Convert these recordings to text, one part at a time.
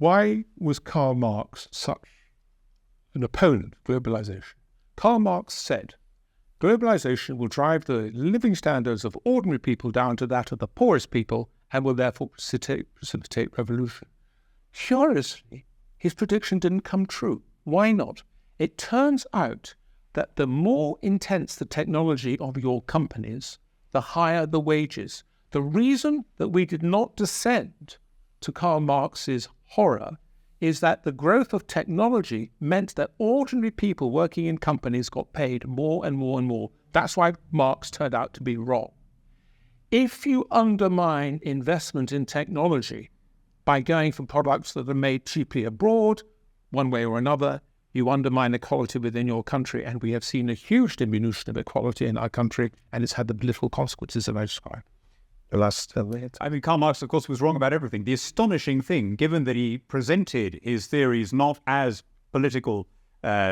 Why was Karl Marx such an opponent of globalization? Karl Marx said, globalization will drive the living standards of ordinary people down to that of the poorest people and will therefore precipitate revolution. Curiously, his prediction didn't come true. Why not? It turns out that the more intense the technology of your companies, the higher the wages. The reason that we did not descend to Karl Marx's horror is that the growth of technology meant that ordinary people working in companies got paid more and more and more. That's why Marx turned out to be wrong. If you undermine investment in technology by going for products that are made cheaply abroad, one way or another, you undermine equality within your country, and we have seen a huge diminution of equality in our country, and it's had the political consequences that I described. The last minute. I mean, Karl Marx, of course, was wrong about everything. The astonishing thing, given that he presented his theories not as political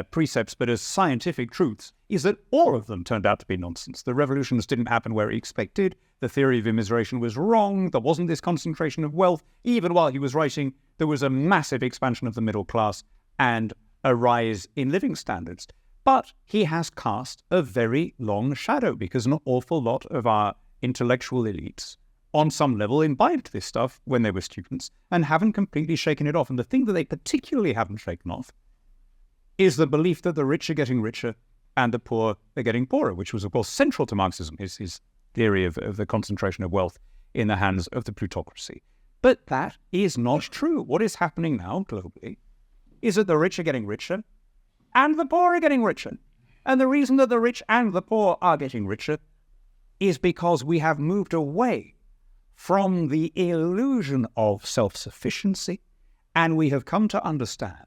precepts, but as scientific truths, is that all of them turned out to be nonsense. The revolutions didn't happen where he expected. The theory of immiseration was wrong. There wasn't this concentration of wealth. Even while he was writing, there was a massive expansion of the middle class and a rise in living standards. But he has cast a very long shadow because an awful lot of our intellectual elites on some level imbibed this stuff when they were students and haven't completely shaken it off. And the thing that they particularly haven't shaken off is the belief that the rich are getting richer and the poor are getting poorer, which was, of course, central to Marxism, his theory of the concentration of wealth in the hands of the plutocracy. But that is not true. What is happening now globally is that the rich are getting richer and the poor are getting richer. And the reason that the rich and the poor are getting richer is because we have moved away from the illusion of self-sufficiency, and we have come to understand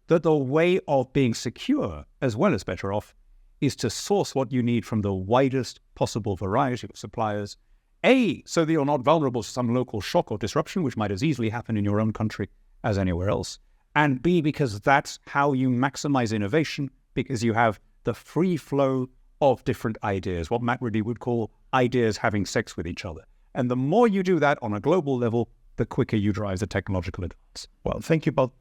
that the way of being secure, as well as better off, is to source what you need from the widest possible variety of suppliers, A, so that you're not vulnerable to some local shock or disruption, which might as easily happen in your own country as anywhere else, and B, because that's how you maximize innovation, because you have the free flow of different ideas, what Matt Ridley would call ideas having sex with each other. And the more you do that on a global level, the quicker you drive the technological advance. Well, thank you both.